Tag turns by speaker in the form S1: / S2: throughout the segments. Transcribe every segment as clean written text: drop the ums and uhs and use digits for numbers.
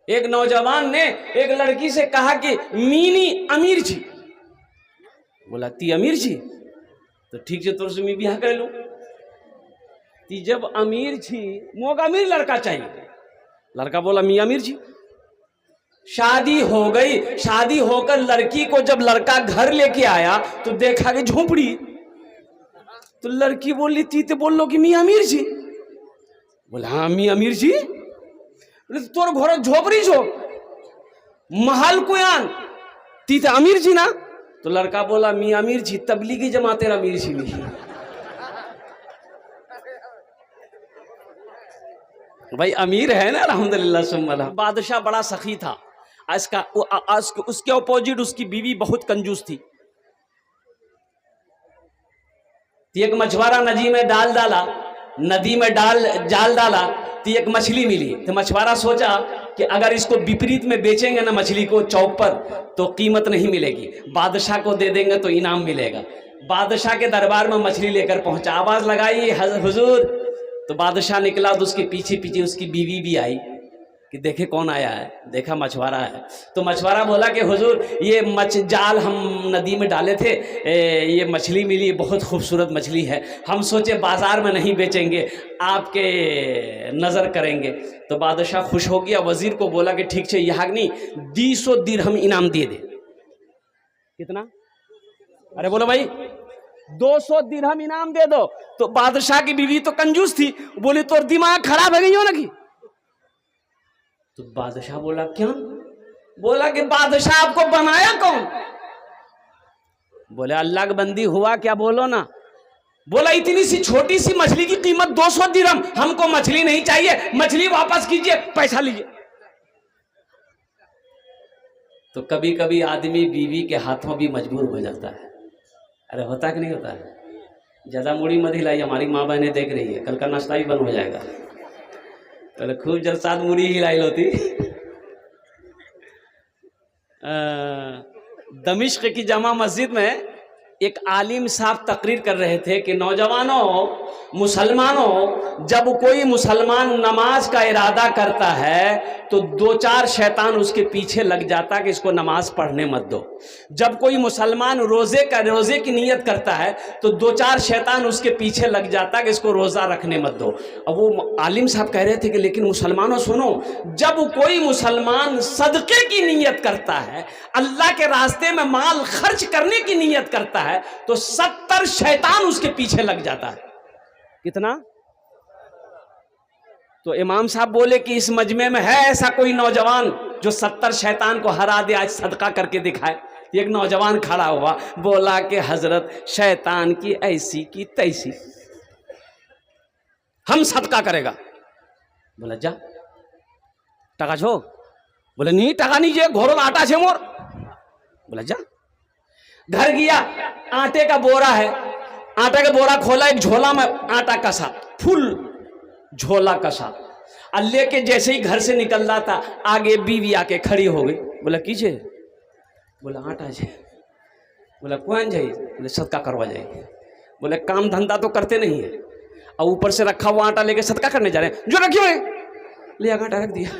S1: ایک نوجوان نے ایک لڑکی سے کہا کہ مینی امیر جی. بولا تی امیر جی تو ٹھیک سے تو میں بیاہ کر لوں. تی جب امیر جی موگ امیر لڑکا چاہیے. لڑکا بولا می امیر جی. شادی ہو گئی. شادی ہو کر لڑکی کو جب لڑکا گھر لے کے آیا تو دیکھا کہ جھونپڑی. تو لڑکی بولی تی تے بول لو کہ می امیر جی. بولا ہاں می امیر جی. তোর ঘরে ঝোপড়ি ছো महल को आन ती তে अमीर जी ना. तो लड़का बोला मी अमीर जी तबलीगी जमातेर अमीर जी नहीं. भाई अमीर है ना अल्हम्दुलिल्लाह सुम्मा. बादशाह बड़ा सखी था. उसके अपोजिट उसकी बीवी बहुत कंजूस थी. एक मछुआरा नदी में जाल डाला तो एक मछली मिली. तो मछुआरा सोचा कि अगर इसको विपरीत में बेचेंगे ना मछली को चौक पर तो कीमत नहीं मिलेगी, बादशाह को दे देंगे तो इनाम मिलेगा. बादशाह के दरबार में मछली लेकर पहुंचा. आवाज लगाई हुजूर. तो बादशाह निकला तो उसके पीछे पीछे उसकी बीवी भी आई कि देखे कौन आया है. देखा मछुआरा है. तो मछुआरा बोला कि हुजूर ये जाल हम नदी में डाले थे, ये मछली मिली, बहुत खूबसूरत मछली है. हम सोचे बाजार में नहीं बेचेंगे, आपके नज़र करेंगे. तो बादशाह खुश हो गया. वजीर को बोला कि ठीक है यहाँ नहीं 200 दिरहम इनाम दे दे. कितना? अरे बोलो भाई 200 दिरहम इनाम दे दो. तो बादशाह की बीवी तो कंजूस थी, बोली तो दिमाग खराब हो गई हो ना कि. तो बादशाह बोला क्यों? बोला कि बादशाह आपको बनाया कौन? बोले अल्लाह की बंदी हुआ क्या बोलो ना. बोला इतनी सी छोटी सी मछली की कीमत 200 दिरहम, हमको मछली नहीं चाहिए, मछली वापस कीजिए, पैसा लीजिए. तो कभी कभी आदमी बीवी के हाथों भी मजबूर हो जाता है. अरे होता कि नहीं होता है? ज्यादा मुड़ी मत हिलाई, हमारी माँ बहनें देख रही है, कल का नाश्ता भी बंद हो जाएगा. पहले खूब जलसात मुड़ी हिलाई होती. दमिश्क की जमा मस्जिद में एक आलिम साहब तकरीर कर रहे थे कि नौजवानों, मुसलमानों, जब कोई मुसलमान नमाज का इरादा करता है तो 2-4 शैतान उसके पीछे लग जाता कि इसको नमाज पढ़ने मत दो. जब कोई मुसलमान रोज़े की नीयत करता है तो 2-4 शैतान उसके पीछे लग जाता कि इसको रोज़ा रखने मत दो. अब वो आलिम साहब कह रहे थे कि लेकिन मुसलमानों सुनो, जब कोई मुसलमान सदक़े की नीयत करता है, अल्लाह के रास्ते में माल खर्च करने की नीयत करता है, तो 70 शैतान उसके पीछे लग जाता है. कितना? तो इमाम साहब बोले कि इस मजमे में है ऐसा कोई नौजवान जो 70 शैतान को हरा दे, आज सदका करके दिखाए. एक नौजवान खड़ा हुआ, बोला कि हजरत शैतान की ऐसी की तैसी, हम सदका करेगा. बोला जा टाका छो. बोले नहीं टाका नहीं जे घोरो आटा छे मोर. बोला जा. घर गया, आटे का बोरा है, आटा का बोरा खोला, एक झोला में आटा कसा, फुल झोला कसा, और लेके जैसे ही घर से निकल रहा था आगे बीवी आके खड़ी हो गई. बोला कीजिए. बोला आटा छे. बोला कौन जाइए? बोले सदका करवा जाइए. बोले काम धंधा तो करते नहीं है और ऊपर से रखा हुआ आटा लेके सदका करने जा रहे हैं. जो रखियो है ले आटा रख दिया.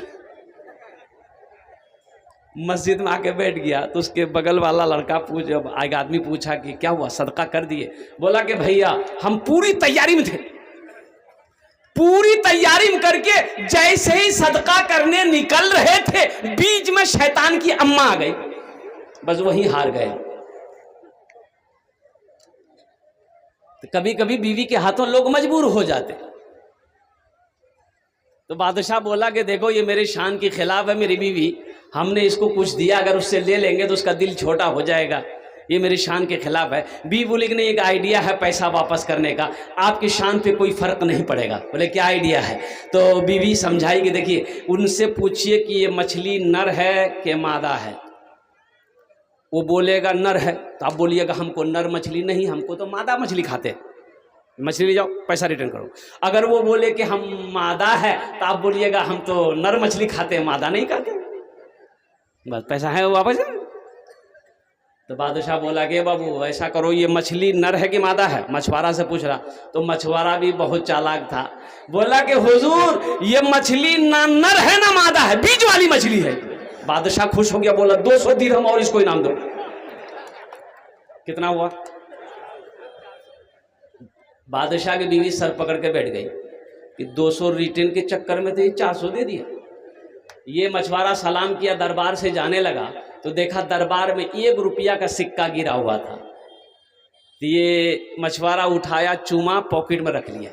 S1: मस्जिद में आके बैठ गया तो उसके बगल वाला लड़का जब एक आदमी पूछा कि क्या हुआ, सदका कर दिए? बोला कि भैया हम पूरी तैयारी में थे, पूरी तैयारी में करके जैसे ही सदका करने निकल रहे थे बीच में शैतान की अम्मा आ गई, बस वहीं हार गए. तो कभी कभी बीवी के हाथों लोग मजबूर हो जाते. तो बादशाह बोला कि देखो ये मेरे शान के खिलाफ है मेरी बीवी, हमने इसको कुछ दिया, अगर उससे ले लेंगे तो उसका दिल छोटा हो जाएगा, ये मेरी शान के खिलाफ है. बीवी बोली कि नहीं एक आइडिया है पैसा वापस करने का, आपकी शान पे कोई फर्क नहीं पड़ेगा. बोले क्या आइडिया है? तो बीवी समझाई कि देखिए उनसे पूछिए कि ये मछली नर है कि मादा है. वो बोलेगा नर है तो आप बोलिएगा हमको नर मछली नहीं, हमको तो मादा मछली खाते, मछली ले जाओ पैसा रिटर्न करो. अगर वो बोले कि हम मादा है तो आप बोलिएगा हम तो नर मछली खाते हैं, मादा नहीं खाते, बस पैसा है वो वापस. تو بادشاہ بولا کہ بابو ایسا کرو یہ مچھلی نر ہے کہ مادہ ہے؟ مچھوارا سے پوچھ رہا. تو مچھوارا بھی بہت چالاک تھا, بولا کہ حضور یہ مچھلی نہ نر ہے نہ مادہ ہے, بیچ والی مچھلی ہے. بادشاہ خوش ہو گیا, بولا 200 درہم اور اس کو انعام دو. کتنا ہوا؟ بادشاہ کی بیوی سر پکڑ کے بیٹھ گئی کہ 200 ریٹرن کے چکر میں تو یہ 400 دے دیا. یہ مچھوارا سلام کیا, دربار سے جانے لگا تو دیکھا دربار میں 1 روپیہ کا سکہ گرا ہوا تھا. تو یہ مچھوارا اٹھایا, چوما, پاکٹ میں رکھ لیا.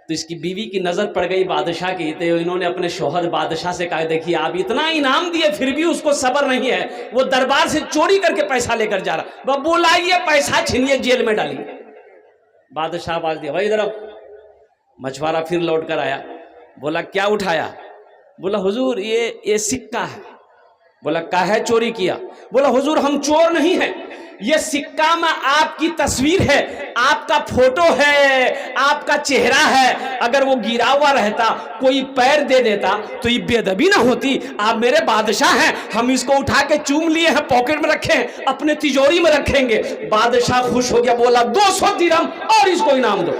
S1: تو اس کی بیوی کی نظر پڑ گئی بادشاہ کی, تو انہوں نے اپنے شوہر بادشاہ سے کہا دیکھیے آپ اتنا انعام دیے پھر بھی اس کو صبر نہیں ہے, وہ دربار سے چوری کر کے پیسہ لے کر جا رہا. بلائیے, پیسہ چھینیے, جیل میں ڈالیے. بادشاہ آواز دیا, بھائی ادھر آؤ. مچھوارا پھر لوٹ کر آیا, بولا کیا اٹھایا؟ بولا حضور یہ سکہ ہے. بولا کاہے چوری کیا؟ بولا حضور ہم چور نہیں ہیں, یہ سکہ میں آپ کی تصویر ہے, آپ کا فوٹو ہے, آپ کا چہرہ ہے. اگر وہ گرا ہوا رہتا, کوئی پیر دے دیتا تو یہ بے ادبی نہ ہوتی. آپ میرے بادشاہ ہیں, ہم اس کو اٹھا کے چوم لیے ہیں, پاکٹ میں رکھے ہیں, اپنے تجوری میں رکھیں گے. بادشاہ خوش ہو گیا, بولا 200 درہم اور اس کو انعام دو.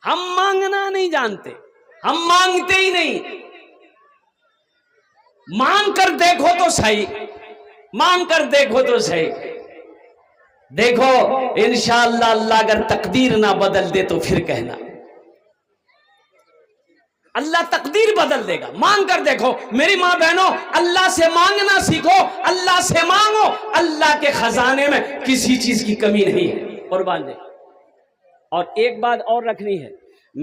S1: ہم مانگنا نہیں جانتے, ہم مانگتے ہی نہیں. مانگ کر دیکھو تو صحیح, مانگ کر دیکھو تو صحیح. دیکھو انشاءاللہ اللہ اگر تقدیر نہ بدل دے تو پھر کہنا, اللہ تقدیر بدل دے گا. مانگ کر دیکھو. میری ماں بہنوں, اللہ سے مانگنا سیکھو, اللہ سے مانگو. اللہ کے خزانے میں کسی چیز کی کمی نہیں ہے. قربان دے. اور ایک بات اور رکھنی ہے,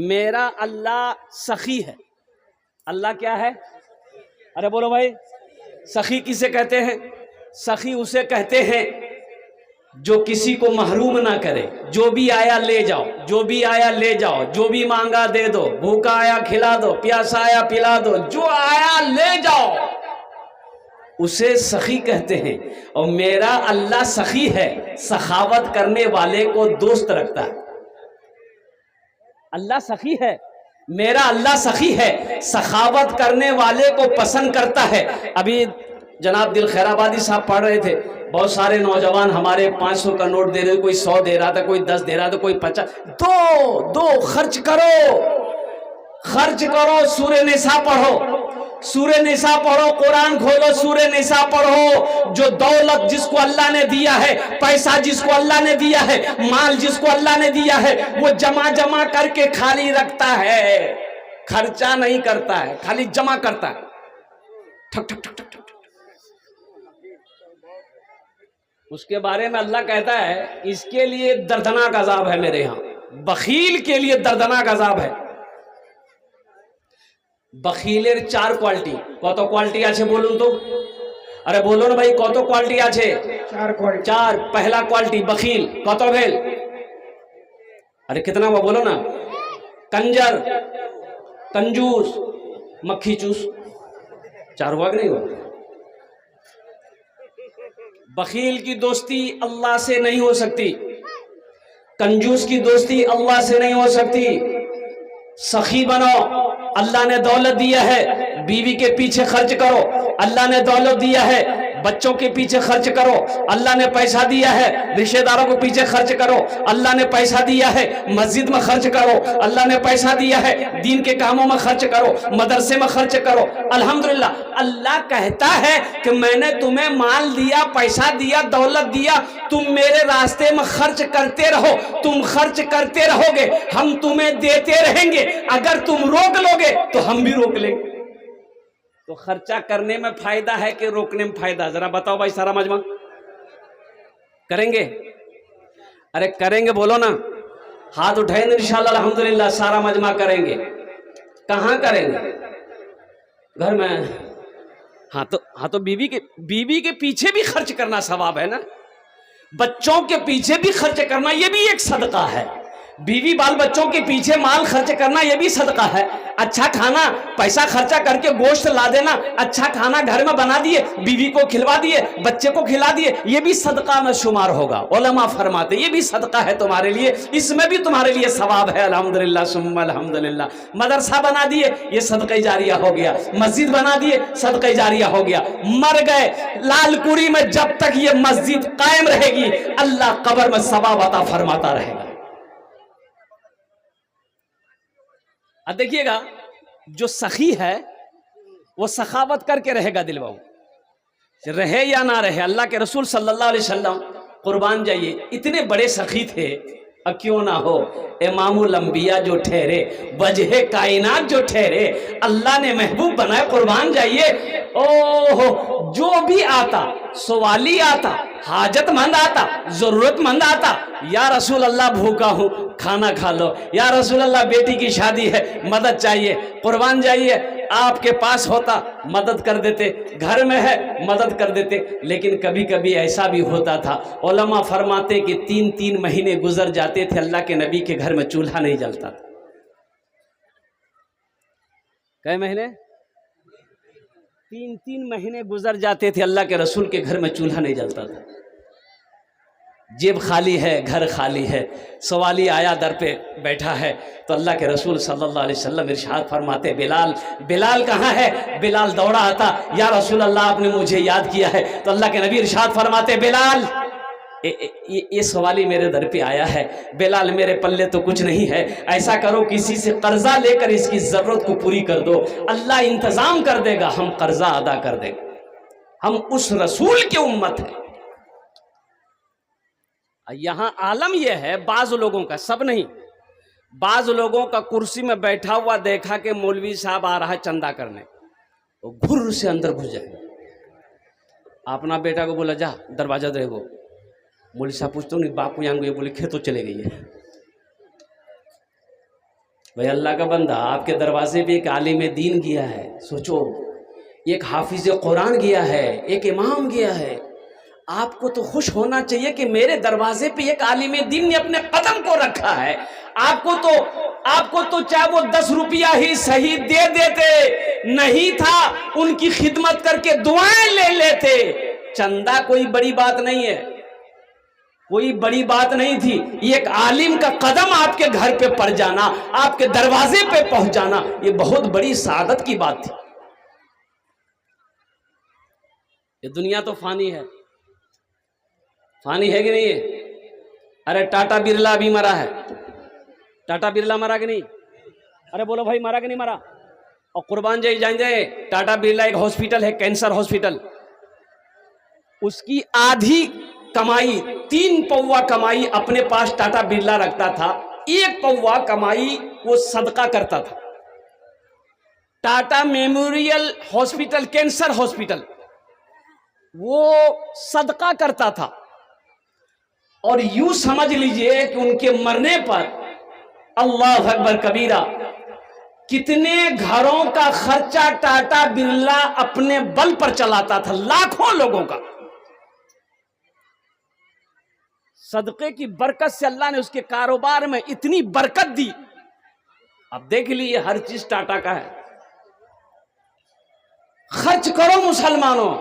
S1: میرا اللہ سخی ہے. اللہ کیا ہے؟ ارے بولو بھائی, سخی کسے کہتے ہیں؟ سخی اسے کہتے ہیں جو کسی کو محروم نہ کرے. جو بھی آیا لے جاؤ, جو بھی آیا لے جاؤ, جو بھی مانگا دے دو, بھوکا آیا کھلا دو, پیاسا آیا پلا دو, جو آیا لے جاؤ, اسے سخی کہتے ہیں. اور میرا اللہ سخی ہے, سخاوت کرنے والے کو دوست رکھتا ہے. اللہ سخی ہے, میرا اللہ سخی ہے, سخاوت کرنے والے کو پسند کرتا ہے. ابھی جناب دل خیر آبادی صاحب پڑھ رہے تھے, بہت سارے نوجوان ہمارے 500 کا نوٹ دے رہے, کوئی 100 دے رہا تھا, کوئی 10 دے رہا تھا, کوئی 50. دو خرچ کرو, خرچ کرو. سورہ نساء پڑھو, سورہ نساء پڑھو, قرآن کھولو, سورہ نساء پڑھو. جو دولت جس کو اللہ نے دیا ہے, پیسہ جس کو اللہ نے دیا ہے, مال جس کو اللہ نے دیا ہے, وہ جمع کر کے خالی رکھتا ہے, خرچہ نہیں کرتا ہے, خالی جمع کرتا ہے. ٹھک ٹھک ٹھک ٹھک ٹھک. اس کے بارے میں اللہ کہتا ہے اس کے لیے دردناک عذاب ہے میرے ہاں. بخیل کے لیے دردناک عذاب ہے. বখিলের 4 কোয়ালিটি. কত কোয়ালিটি আছে বলুন তো? আরে বলো না ভাই, কত কোয়ালিটি আছে? 4 কোয়ালিটি. 4. पहला क्वालिटी बखील. কত भेल? अरे कितना हुआ बोलो ना? कंजर, कंजूस, मक्खी चूस. 4 हुआ कि नहीं हुआ? बखील की दोस्ती अल्लाह से नहीं हो सकती, कंजूस की दोस्ती अल्लाह से नहीं हो सकती. सखी बनो. अल्लाह ने दौलत दिया है, बीवी के पीछे खर्च करो. अल्लाह ने दौलत दिया है, बच्चों के पीछे खर्च करो. अल्लाह ने पैसा दिया है, रिश्तेदारों के पीछे खर्च करो. अल्लाह ने पैसा दिया है, मस्जिद में खर्च करो. अल्लाह ने पैसा दिया है, दीन के कामों में खर्च करो, मदरसे में खर्च करो. अल्हम्दुलिल्लाह. अल्लाह कहता है कि मैंने तुम्हें माल दिया, पैसा दिया, दौलत दिया, तुम मेरे रास्ते में खर्च करते रहो. तुम खर्च करते रहोगे, हम तुम्हें देते रहेंगे. अगर तुम रोक लोगे तो हम भी रोक लेंगे. तो खर्चा करने में फायदा है कि रोकने में फायदा? जरा बताओ भाई सारा मजमा. करेंगे? अरे करेंगे बोलो ना. हाथ उठाएंगे इंशाल्लाह अल्हम्दुलिल्लाह सारा मजमा करेंगे. कहाँ करेंगे? घर में. हाँ तो बीवी के पीछे भी खर्च करना सवाब है ना. बच्चों के पीछे भी खर्च करना ये भी एक सदका है. بیوی بال بچوں کے پیچھے مال خرچ کرنا یہ بھی صدقہ ہے. اچھا کھانا پیسہ خرچہ کر کے گوشت لا دینا, اچھا کھانا گھر میں بنا دیے, بیوی کو کھلوا دیے, بچے کو کھلا دیے, یہ بھی صدقہ میں شمار ہوگا. علماء فرماتے یہ بھی صدقہ ہے تمہارے لیے, اس میں بھی تمہارے لیے ثواب ہے. الحمدللہ ثم الحمدللہ. مدرسہ بنا دیے یہ صدقہ جاریہ ہو گیا, مسجد بنا دیے صدقہ جاریہ ہو گیا. مر گئے لال کوڑی میں, جب تک یہ مسجد قائم رہے گی اللہ قبر میں ثواب عطا فرماتا رہے گا. اب دیکھیے گا جو سخی ہے وہ سخاوت کر کے رہے گا. دل باؤ رہے یا نہ رہے, اللہ کے رسول صلی اللہ علیہ وسلم قربان جائیے اتنے بڑے سخی تھے. اب کیوں نہ ہو, امام الانبیاء جو ٹھہرے, وجہ کائنات جو ٹھہرے, اللہ نے محبوب بنائے. قربان جائیے اوہ جو بھی آتا, سوالی آتا, حاجت مند آتا, ضرورت مند آتا, یا رسول اللہ بھوکا ہوں کھانا کھا لو, یا رسول اللہ بیٹی کی شادی ہے مدد چاہیے, قربان جائیے آپ کے پاس ہوتا مدد کر دیتے, گھر میں ہے مدد کر دیتے. لیکن کبھی کبھی ایسا بھی ہوتا تھا, علماء فرماتے کہ 3 مہینے گزر جاتے تھے اللہ کے نبی کے گھر میں چولہا نہیں جلتا تھا. کئے مہینے؟ 3 مہینے گزر جاتے تھے اللہ کے رسول کے گھر میں چولہا نہیں جلتا تھا. جیب خالی ہے, گھر خالی ہے. سوالی آیا در پہ بیٹھا ہے تو اللہ کے رسول صلی اللہ علیہ وسلم ارشاد فرماتے بلال, بلال کہاں ہے؟ بلال دوڑا آتا, یا رسول اللہ آپ نے مجھے یاد کیا ہے. تو اللہ کے نبی ارشاد فرماتے بلال یہ سوالی میرے در پہ آیا ہے, بلال میرے پلے تو کچھ نہیں ہے, ایسا کرو کسی سے قرضہ لے کر اس کی ضرورت کو پوری کر دو, اللہ انتظام کر دے گا, ہم قرضہ ادا کر دیں گے, ہم اس رسول کی امت ہیں. یہاں عالم یہ ہے بعض لوگوں کا, سب نہیں, بعض لوگوں کا کرسی میں بیٹھا ہوا دیکھا کہ مولوی صاحب آ رہا ہے چندہ کرنے, تو گھر سے اندر گھس جائے. اپنا بیٹا کو بولا جا دروازہ دے گو, مولوی صاحب پوچھتے نہیں باپو یہاں گئے, بولے کھیتوں چلے گئی ہے. بھائی اللہ کا بندہ آپ کے دروازے پہ ایک عالم دین گیا ہے, سوچو ایک حافظ قرآن گیا ہے, ایک امام گیا ہے, آپ کو تو خوش ہونا چاہیے کہ میرے دروازے پہ ایک عالم دین نے اپنے قدم کو رکھا ہے. آپ کو تو چاہے وہ 10 روپیہ ہی صحیح دے دیتے, نہیں تھا ان کی خدمت کر کے دعائیں لے لیتے. چندہ کوئی بڑی بات نہیں ہے, کوئی بڑی بات نہیں تھی. ایک عالم کا قدم آپ کے گھر پہ پڑ جانا, آپ کے دروازے پہ پہنچ جانا, یہ بہت بڑی سعادت کی بات تھی. یہ دنیا تو فانی ہے, فانی ہے کہ نہیں ہے؟ ارے ٹاٹا برلا بھی مرا ہے, ٹاٹا برلا مرا کہ نہیں؟ ارے بولو بھائی مرا کہ نہیں مرا؟ اور قربان جائیں ٹاٹا برلا ایک ہاسپٹل ہے, کینسر ہاسپٹل, اس کی آدھی کمائی 3 پوا کمائی اپنے پاس ٹاٹا برلا رکھتا تھا, 1 پوا کمائی وہ صدقہ کرتا تھا. Tata memorial hospital, cancer hospital, وہ صدقہ کرتا تھا. اور یوں سمجھ لیجئے کہ ان کے مرنے پر اللہ اکبر کبیرہ کتنے گھروں کا خرچہ ٹاٹا برلا اپنے بل پر چلاتا تھا, لاکھوں لوگوں کا. صدقے کی برکت سے اللہ نے اس کے کاروبار میں اتنی برکت دی. اب دیکھ لیے ہر چیز ٹاٹا کا ہے. خرچ کرو مسلمانوں,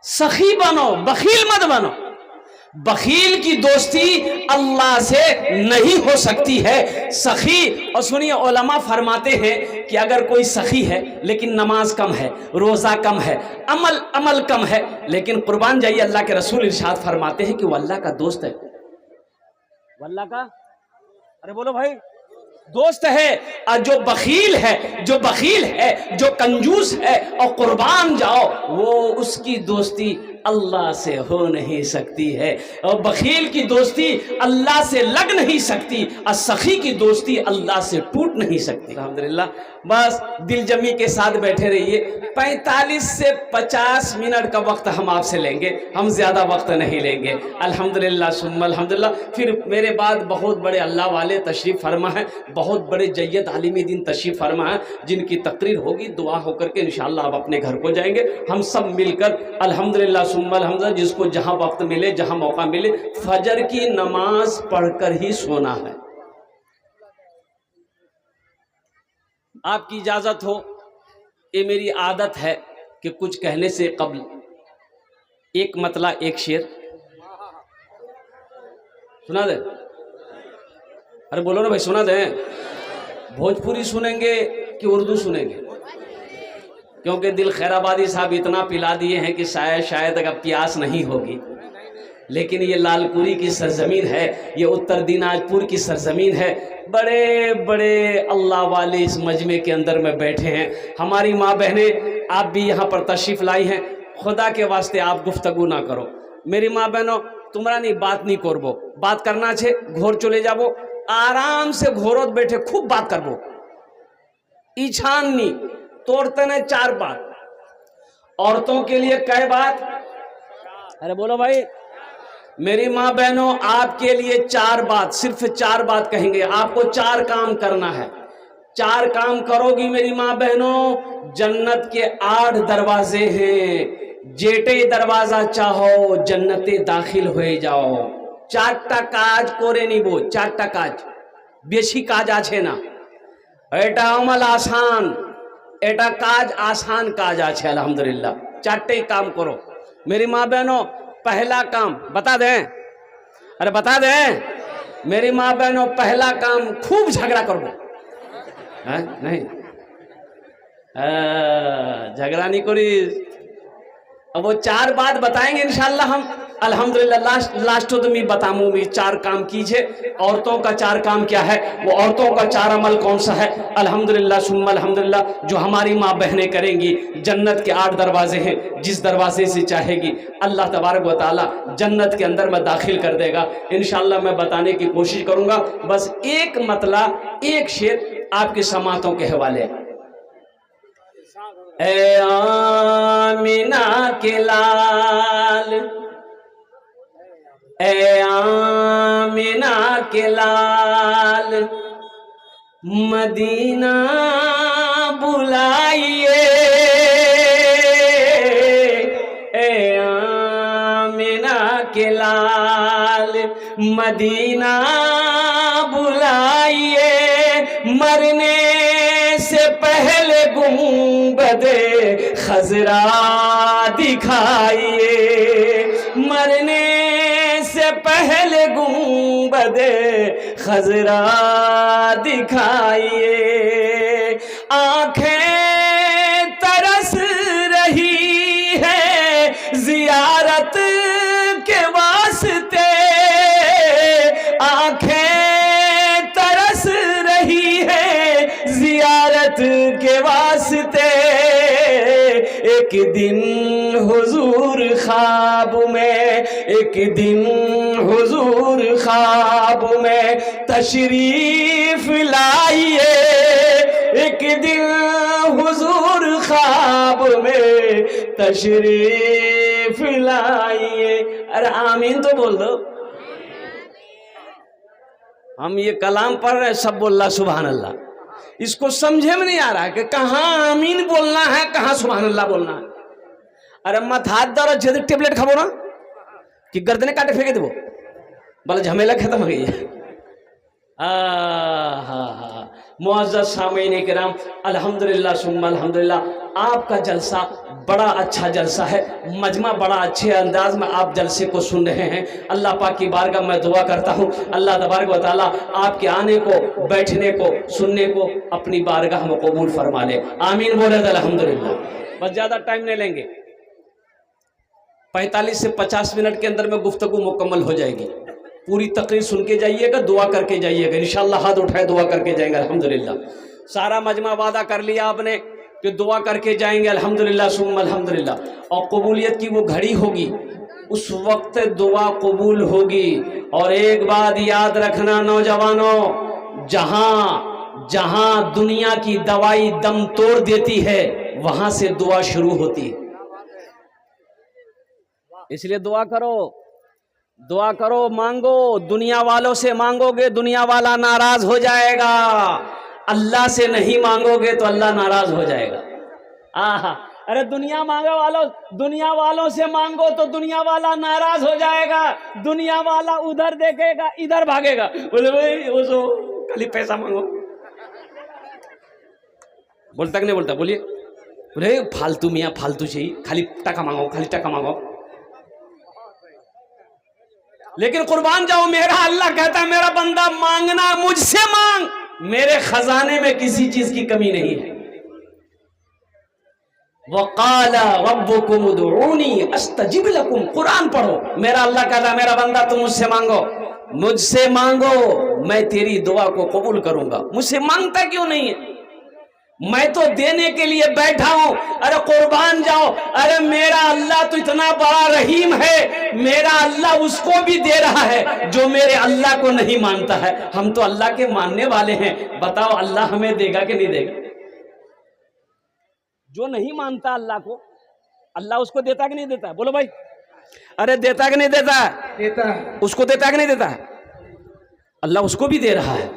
S1: سخی بنو, بخیل مت بنو. بخیل کی دوستی اللہ سے نہیں ہو سکتی ہے. سخی, اور سنیے علماء فرماتے ہیں کہ اگر کوئی سخی ہے لیکن نماز کم ہے, روزہ کم ہے, عمل کم ہے, لیکن قربان جائیے اللہ کے رسول ارشاد فرماتے ہیں کہ وہ اللہ کا دوست ہے. وہ اللہ کا, ارے بولو بھائی, دوست ہے. اور جو بخیل ہے, جو کنجوس ہے اور قربان جاؤ, وہ اس کی دوستی اللہ سے ہو نہیں سکتی ہے. اور بخیل کی دوستی اللہ سے لگ نہیں سکتی, اور سخی کی دوستی اللہ سے ٹوٹ نہیں سکتی. الحمدللہ. بس دل جمی کے ساتھ بیٹھے رہیے. 45 سے 50 منٹ کا وقت ہم آپ سے لیں گے, ہم زیادہ وقت نہیں لیں گے. الحمدللہ ثم الحمدللہ. پھر میرے بعد بہت بڑے اللہ والے تشریف فرما ہیں, بہت بڑے جید عالم دین تشریف فرما ہیں, جن کی تقریر ہوگی, دعا ہو کر کے انشاءاللہ آپ اپنے گھر کو جائیں گے. ہم سب مل کر الحمدللہ ثم الحمدللہ, جس کو جہاں وقت ملے, جہاں موقع ملے, فجر کی نماز پڑھ کر ہی سونا ہے. आपकी इजाज़त हो, ये मेरी आदत है कि कुछ कहने से कबल एक मतला एक शेर सुना दे। अरे बोलो ना भाई, सुना दे। भोजपुरी सुनेंगे कि उर्दू सुनेंगे? क्योंकि दिल खैराबादी साहब इतना पिला दिए हैं कि शायद अगर प्यास नहीं होगी। लेकिन ये लालपुरी की सरजमीन है, ये उत्तर दिनाजपुर की सरजमीन है। बड़े बड़े अल्लाह वाले इस मजमे के अंदर में बैठे हैं। हमारी माँ बहनें, आप भी यहाँ पर तशरीफ़ लाई हैं। खुदा के वास्ते आप गुफ्तगू ना करो। मेरी माँ बहनों, तुम्हारा नहीं बात नहीं करबो, बात करना छे घोर चले जाबो, आराम से घोरोत बैठे खूब बात करबो। ईछान नहीं तोड़ते ने 4 बात। औरतों के लिए कै बात? अरे बोलो भाई। मेरी माँ बहनों, आपके लिए 4 बात, सिर्फ 4 बात कहेंगे। आपको 4 काम करना है। 4 काम करोगी मेरी माँ बहनों, जन्नत के 8 दरवाजे हैं। जेटे दरवाजा चाहो जन्नते दाखिल हो जाओ। 4टा काज करे निबो, 4टा काज बेशी काज आछे ना। एटा अमल आसान, एटा काज आसान काज आछे अल्हम्दुलिल्लाह। 4टे काम करो मेरी माँ बहनों। पहला काम बता दें? अरे बता दें मेरी माँ बहनों, पहला काम खूब झगड़ा करो। नहीं झगड़ा नहीं करी। अब वो 4 बात बताएंगे इंशाल्लाह हम अल्हम्दुलिल्लाह। लास्ट तो मैं बताऊं मैं 4 काम कीजिए। औरतों का 4 काम क्या है, वो औरतों का 4 अमल कौन सा है? अल्हम्दुलिल्लाह सुम्मा अल्हम्दुलिल्लाह, जो हमारी माँ बहनें करेंगी। जन्नत के 8 दरवाजे हैं, जिस दरवाजे से चाहेगी अल्लाह तबारक व तआला जन्नत के अंदर में दाखिल कर देगा इंशाल्लाह। मैं बताने की कोशिश करूंगा। बस एक मतला एक शेर आपके समातों के हवाले। ए आमिना के लाल, ए आमिना के लाल, मदीना बुलाइए। ए आमिना के लाल, मदीना बुलाइए। मरने से पहले गुंबदे खजरा दिखाइए। मरने से पहले गुंबदे खजरा दिखाइए। आंखें तरस रही है जियारत के वास्ते। आंखें तरस रही है जियारत के वास्ते। एक दिन हुजूर ख्वाब में, एक दिन हुजूर ख्वाब में तशरीफ लाइए। एक दिन हुजूर ख्वाब में तशरीफ लाइए। अरे आमीन तो बोल दो। हम ये कलाम पढ़ रहे, सब बोल रहा सुभान अल्लाह। इसको समझे में नहीं आ रहा कि कहाँ आमीन बोलना है, कहाँ सुभान अल्लाह बोलना है। अरे मत हाथ दर्द जैसे टेबलेट खाबो ना कि गर्दने काटे फेंके देवो, बोले झमेला खत्म हो गई है। मुअज़्ज़ज़ सामीन किराम, अल्हम्दुलिल्लाह सुम्मा अल्हम्दुलिल्लाह, आपका जलसा बड़ा अच्छा जलसा है। मजमा बड़ा अच्छे अंदाज में आप जलसे को सुन रहे हैं। अल्लाह पाक की बारगाह में दुआ करता हूँ, अल्लाह तबारक व तआला आपके आने को, बैठने को, सुनने को अपनी बारगाह में कबूल फरमा ले। आमीन बोले तो अल्हम्दुलिल्लाह। बस ज़्यादा टाइम नहीं लेंगे, 45 से 50 मिनट के अंदर में गुफ्तगू मुकम्मल हो जाएगी। पूरी तकरीर सुन के जाइएगा, दुआ करके जाइएगा इंशाअल्लाह। हाथ उठाए दुआ करके जाएंगे अल्हम्दुलिल्लाह। सारा मजमा वादा कर लिया आपने कि दुआ करके जाएंगे अल्हम्दुलिल्लाह सुम्मा अल्हम्दुलिल्लाह। और कबूलियत की वो घड़ी होगी, उस वक्त दुआ कबूल होगी। और एक बात याद रखना नौजवानों, जहां जहां दुनिया की दवाई दम तोड़ देती है, वहां से दुआ शुरू होती है। इसलिए दुआ करो, दुआ करो, मांगो। दुनिया वालों से मांगोगे, दुनिया वाला नाराज हो जाएगा। अल्लाह से नहीं मांगोगे तो अल्लाह नाराज हो जाएगा। आहा, अरे दुनिया वालों से मांगो तो दुनिया वाला नाराज हो जाएगा। दुनिया वाला उधर देखेगा, इधर भागेगा, बोले भाई वो जो खाली पैसा मांगो। बोलता कि नहीं बोलता? बोलिए। बोले फालतू मियाँ फालतू चाहिए, खाली टका मांगो, खाली टका मांगो। लेकिन कुर्बान जाओ, मेरा अल्लाह कहता है मेरा बंदा मांगना मुझसे मांग, मेरे खजाने में किसी चीज की कमी नहीं है। वक़ाल रब्बुकुम उदऊनी अस्तजिब लकुम, कुरान पढ़ो। मेरा अल्लाह कहता है मेरा बंदा तुम मुझसे मांगो, मुझसे मांगो, मैं तेरी दुआ को कबूल करूंगा। मुझसे मांगता क्यों नहीं है? मैं तो देने के लिए बैठा हूं। अरे कुर्बान जाओ, अरे मेरा अल्लाह तो इतना बड़ा रहीम है, मेरा अल्लाह उसको भी दे रहा है जो मेरे अल्लाह को नहीं मानता है। हम तो अल्लाह के मानने वाले हैं, बताओ अल्लाह हमें देगा कि नहीं देगा? जो नहीं मानता अल्लाह को, अल्लाह उसको देता कि नहीं देता? बोलो भाई, अरे देता कि नहीं देता? देता। उसको देता कि नहीं देता? अल्लाह उसको भी दे रहा है,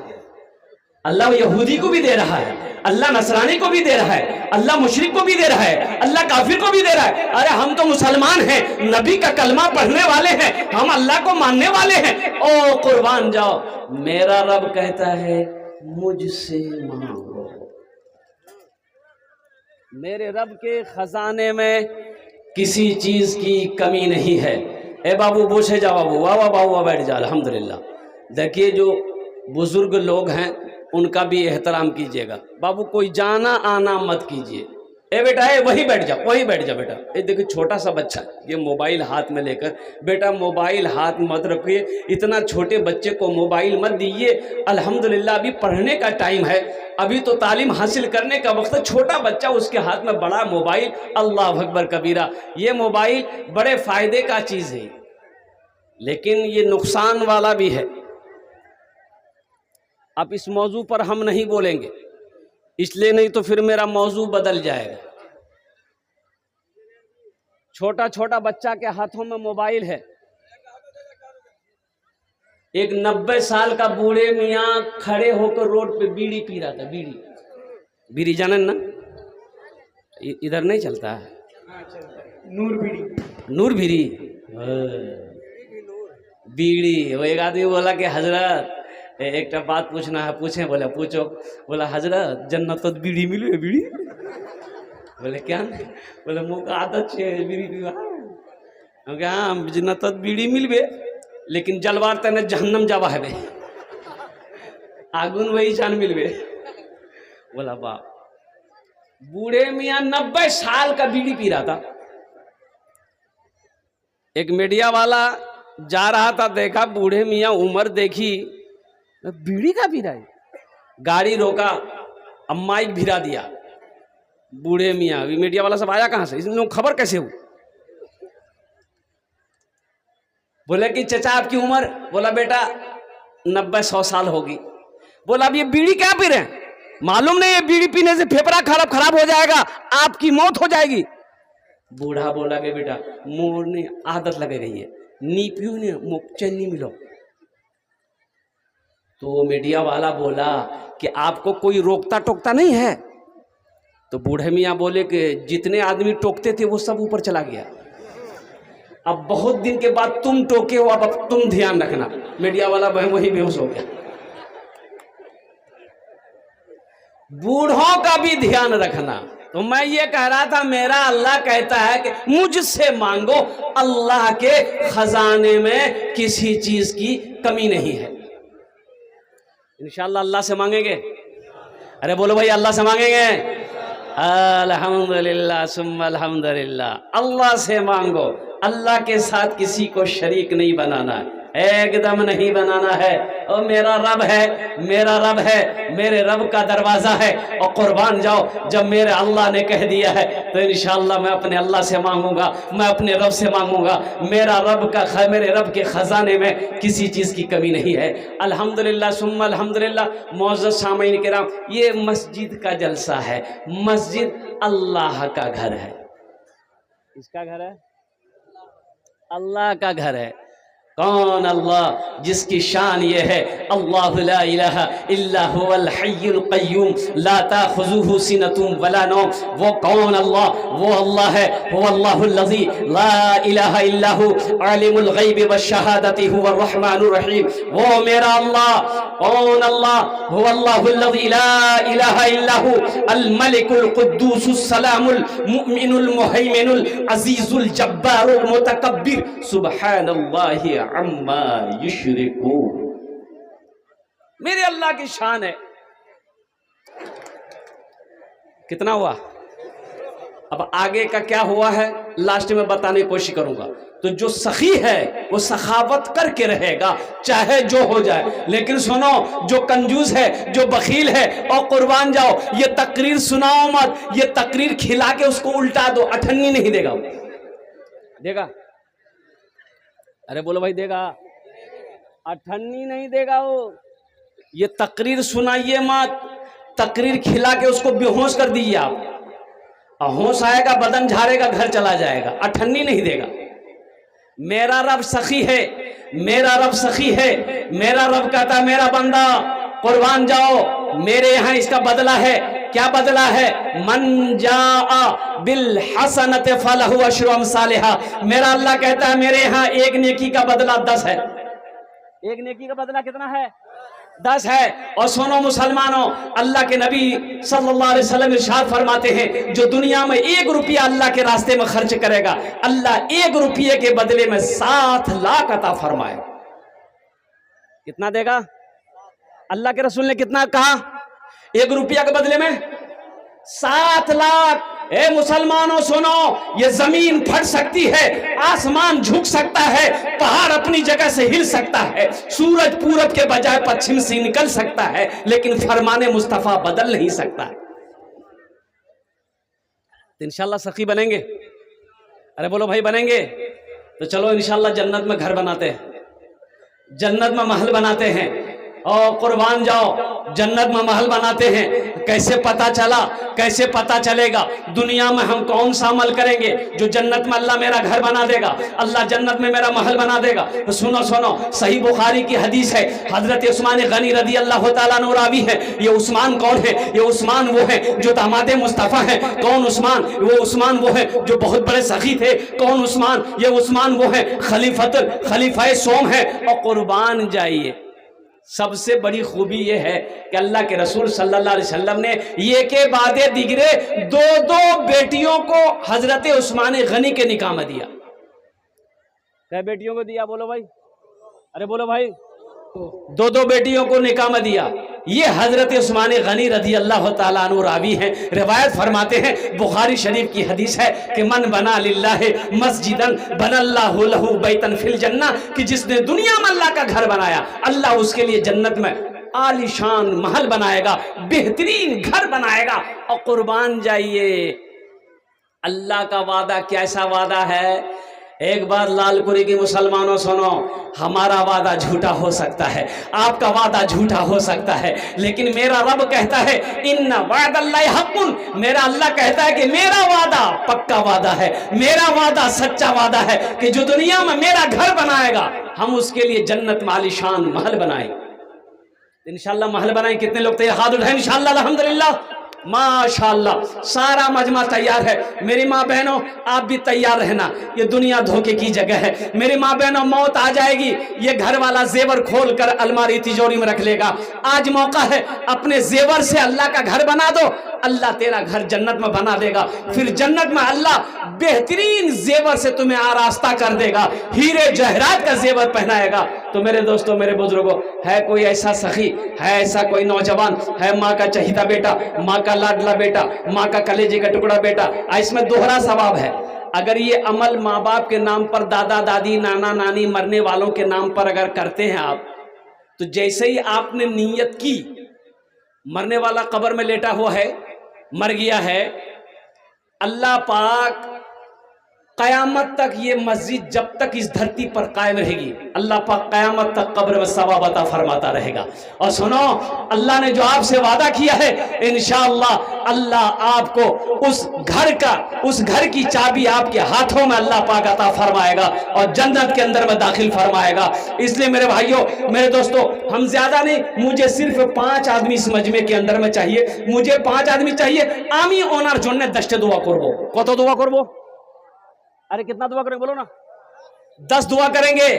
S1: अल्लाह यहूदी को भी दे रहा है, अल्लाह नसरानी को भी दे रहा है, अल्लाह मुशरिक को भी दे रहा है, अल्लाह काफिर को भी दे रहा है। अरे हम तो मुसलमान हैं, नबी का कलमा पढ़ने वाले हैं, हम अल्लाह को मानने वाले हैं। ओ कुर्बान जाओ, मेरा रब कहता है मुझसे मांगो। मेरे रब के खजाने में किसी चीज की कमी नहीं है। ए बाबू बोसे जा बाबू, वाह वाह बाबू, बैठ जा, अल्हम्दुलिल्लाह। देखिए जो बुजुर्ग लोग हैं उनका भी एहतराम कीजिएगा। बाबू कोई जाना आना मत कीजिए। ए बेटा ए वहीं बैठ जा, वहीं बैठ जा बेटा। ये देखिए छोटा सा बच्चा ये मोबाइल हाथ में लेकर, बेटा मोबाइल हाथ मत रखिए, इतना छोटे बच्चे को मोबाइल मत दीजिए। अल्हम्दुलिल्लाह अभी पढ़ने का टाइम है, अभी तो तालीम हासिल करने का वक्त है। छोटा बच्चा उसके हाथ में बड़ा मोबाइल, अल्लाह अकबर कबीरा। ये मोबाइल बड़े फायदे का चीज़ है, लेकिन ये नुकसान वाला भी है। अब इस मौजू पर हम नहीं बोलेंगे, इसलिए नहीं तो फिर मेरा मौजू बदल जाएगा। छोटा छोटा बच्चा के हाथों में मोबाइल है। एक 90 साल का बूढ़े मियाँ खड़े होकर रोड पे बीड़ी पी रहा था। बीड़ी बीड़ी जानन ना, इधर नहीं चलता है, नूर बीड़ी, नूर बीड़ी बीड़ी। वो एक आदमी बोला कि हजरत एक बात पूछना है। पूछे? बोला पूछो। बोला हजरत जन्नत बीड़ी मिले बीड़ी? बोले क्या? बोले मुँह का आदत है बीड़ी पीवा। हाँ जन्नत बीड़ी मिलबे, लेकिन जलवार तने जहन्नम जावा है, आगुन वही जान मिलबे। बोला बाप, बूढ़े मियाँ 90 साल का बीड़ी पी रहा था। एक मीडिया वाला जा रहा था, देखा बूढ़े मियाँ, उम्र देखी, बीड़ी का पी रहा है। गाड़ी रोका, अब माइक भिरा दिया। बूढ़े मियाँ, मीडिया वाला सब आया कहाँ से, इन लोग खबर कैसे हुई? बोले कि चचा आपकी उम्र? बोला बेटा 90-100 साल होगी। बोला अब ये बीड़ी क्या पी रहे हैं? मालूम नहीं है बीड़ी पीने से फेफड़ा खराब हो जाएगा, आपकी मौत हो जाएगी। बूढ़ा बोला कि बेटा मोर ने आदत लगे गई है, नी पियो ने चन्नी मिलो। तो मीडिया वाला बोला कि आपको कोई रोकता टोकता नहीं है? तो बूढ़े मियाँ बोले कि जितने आदमी टोकते थे वो सब ऊपर चला गया, अब बहुत दिन के बाद तुम टोके हो, अब तुम ध्यान रखना। मीडिया वाला वही बेहोश हो गया। बूढ़ों का भी ध्यान रखना। तो मैं ये कह रहा था, मेरा अल्लाह कहता है कि मुझसे मांगो, अल्लाह के खजाने में किसी चीज की कमी नहीं है। इंशाअल्लाह अल्लाह से मांगेंगे। अरे बोलो भाई, अल्लाह से मांगेंगे। अल्हम्दुलिल्लाह सुम्मा अल्हम्दुलिल्लाह। अल्लाह से मांगो, अल्लाह के साथ किसी को शरीक नहीं बनाना है, एकदम नहीं बनाना है। और मेरा रब है, मेरा रब है, मेरे रब का दरवाज़ा है। और कुर्बान जाओ, जब मेरे अल्लाह ने कह दिया है तो इंशाअल्लाह मैं अपने अल्लाह से मांगूंगा, मैं अपने रब से मांगूंगा। मेरे रब के ख़जाने में किसी चीज़ की कमी नहीं है। अल्हम्दुलिल्लाह सुम्मा अल्हम्दुलिल्लाह। मौजूद सामीन किराम, ये मस्जिद का जलसा है। मस्जिद अल्लाह का घर है। किसका घर है? अल्लाह का घर है। کون اللہ جس کی شان یہ ہے اللہ لا الہ الا هو الحی القیوم لا تاخذه سنۃ ولا نوم. وہ کون اللہ؟ وہ اللہ ہے هو اللہ الذی لا الہ الا هو عالم الغیب والشہادۃ هو الرحمن الرحیم. وہ میرا اللہ کون اللہ؟ هو اللہ الذی لا الہ الا هو الملک القدوس السلام المؤمن المہیمن العزیز الجبار المتکبر سبحان اللہ عما یشرکون. میرے اللہ کی شان ہے. کتنا ہوا؟ اب آگے کا کیا ہوا ہے لاسٹ میں بتانے کی کوشش کروں گا. تو جو سخی ہے وہ سخاوت کر کے رہے گا چاہے جو ہو جائے. لیکن سنو، جو کنجوس ہے، جو بخیل ہے، اور قربان جاؤ، یہ تقریر سناؤ مت، یہ تقریر کھلا کے اس کو الٹا دو، اٹھنی نہیں دے گا. دے گا؟ ارے بولو بھائی، دے گا؟ اٹھنی نہیں دے گا. وہ یہ تقریر سنائیے مت، تقریر کھلا کے اس کو بے ہوش کر دیجیے. آپ ہوش آئے گا، بدن جھاڑے گا، گھر چلا جائے گا. اٹھنی نہیں دے گا. میرا رب سخی ہے، میرا رب سخی ہے. میرا رب کہتا ہے میرا بندہ قربان جاؤ، میرے یہاں اس کا بدلہ ہے. کیا بدلہ ہے؟ من جاء بالحسنۃ فلہ عشر امثالھا. میرا اللہ کہتا ہے میرے یہاں ایک نیکی کا بدلہ 10 ہے. ایک نیکی کا بدلہ کتنا ہے؟ 10 ہے. اور سنو مسلمانوں، اللہ کے نبی صلی اللہ علیہ وسلم ارشاد فرماتے ہیں جو دنیا میں 1 روپیہ اللہ کے راستے میں خرچ کرے گا، اللہ 1 روپیے کے بدلے میں 7 لاکھ عطا فرمائے. کتنا دے گا؟ اللہ کے رسول نے کتنا کہا؟ 1 روپیہ کے بدلے میں 7 لاکھ. اے مسلمانوں سنو، یہ زمین پھٹ سکتی ہے، آسمان جھک سکتا ہے، پہاڑ اپنی جگہ سے ہل سکتا ہے، سورج پورب کے بجائے پچھم سے نکل سکتا ہے، لیکن فرمان مصطفیٰ بدل نہیں سکتا ہے. تو انشاءاللہ سخی بنیں گے؟ ارے بولو بھائی، بنیں گے؟ تو چلو انشاءاللہ جنت میں گھر بناتے ہیں، جنت میں محل بناتے ہیں. اور قربان جاؤ، جنت میں محل بناتے ہیں. کیسے پتا چلا؟ کیسے پتا چلے گا؟ دنیا میں ہم کون سا عمل کریں گے جو جنت میں اللہ میرا گھر بنا دے گا، اللہ جنت میں میرا محل بنا دے گا. سنو سنو، صحیح بخاری کی حدیث ہے، حضرت عثمان غنی رضی اللہ تعالیٰ عنہ راوی ہے. یہ عثمان کون ہے؟ یہ عثمان وہ ہے جو داماد مصطفیٰ ہیں. کون عثمان؟ وہ عثمان وہ ہے جو بہت بڑے سخی تھے. کون عثمان؟ یہ عثمان وہ ہے خلیفہ سوم ہے. اور قربان جائیے، سب سے بڑی خوبی یہ ہے کہ اللہ کے رسول صلی اللہ علیہ وسلم نے یہ کے بعد دیگرے 2 بیٹیوں کو حضرت عثمان غنی کے نکاح میں دیا. کیا بیٹیوں کو دیا؟ بولو بھائی، ارے بولو بھائی. 2 بیٹیوں کو نکاح میں دیا. یہ حضرت عثمان غنی رضی اللہ تعالیٰ عنہ راوی ہیں، روایت فرماتے ہیں، بخاری شریف کی حدیث ہے کہ من بنا للہ مسجدن بنا اللہ لہ بیتن فی الجنہ، کہ جس نے دنیا میں اللہ کا گھر بنایا، اللہ اس کے لیے جنت میں عالی شان محل بنائے گا، بہترین گھر بنائے گا. اور قربان جائیے، اللہ کا وعدہ کیسا وعدہ ہے؟ ایک بار لال پوری کی مسلمانوں سنو، ہمارا وعدہ جھوٹا ہو سکتا ہے، آپ کا وعدہ جھوٹا ہو سکتا ہے، لیکن میرا رب کہتا ہے ان وعد اللہ حق. میرا اللہ کہتا ہے کہ میرا وعدہ پکا وعدہ ہے، میرا وعدہ سچا وعدہ ہے کہ جو دنیا میں میرا گھر بنائے گا، ہم اس کے لیے جنت میں عالی شان محل بنائیں. انشاءاللہ محل بنائیں. کتنے لوگ تیار؟ ہاتھ اٹھائیں. انشاءاللہ الحمدللہ ماشاءاللہ سارا مجمع تیار ہے. میری ماں بہنوں، آپ بھی تیار رہنا، یہ دنیا دھوکے کی جگہ ہے. میری ماں بہنوں، موت آ جائے گی، یہ گھر والا زیور کھول کر الماری تجوری میں رکھ لے گا. آج موقع ہے، اپنے زیور سے اللہ کا گھر بنا دو، اللہ تیرا گھر جنت میں بنا دے گا. پھر جنت میں اللہ بہترین زیور سے تمہیں آراستہ کر دے گا، ہیرے جواہرات کا زیور پہنائے گا. تو میرے دوستوں، میرے بزرگوں، ہے کوئی ایسا سخی، ہے ایسا کوئی نوجوان، ہے ماں کا چہیتا بیٹا، ماں کا لاڈلا بیٹا، ماں کا کلیجے کا ٹکڑا بیٹا، اس میں دوہرا ثواب ہے. اگر یہ عمل ماں باپ کے نام پر، دادا دادی نانا نانی مرنے والوں کے نام پر اگر کرتے ہیں آپ، تو جیسے ہی آپ نے نیت کی، مرنے والا قبر میں لیٹا ہوا ہے، مر گیا ہے، اللہ پاک क़यामत तक ये मस्जिद जब तक इस धरती पर कायम रहेगी, अल्लाह पाक क़यामत तक कब्र में सवाब अता फरमाता रहेगा। और सुनो, अल्लाह ने जो आपसे वादा किया है, इंशाअल्लाह अल्लाह आपको उस घर की चाबी आपके हाथों में अल्लाह पाक अता फरमाएगा और जन्नत के अंदर में दाखिल फरमाएगा। इसलिए मेरे भाइयों, मेरे दोस्तों, हम ज्यादा नहीं, मुझे सिर्फ 5 आदमी इस मजमे के अंदर में चाहिए, मुझे 5 आदमी चाहिए। आमी ओनार जोन्ने 10 दुआ करबो। कत दुआ करबो? अरे कितना दुआ करेंगे बोलो ना? 10 दुआ करेंगे।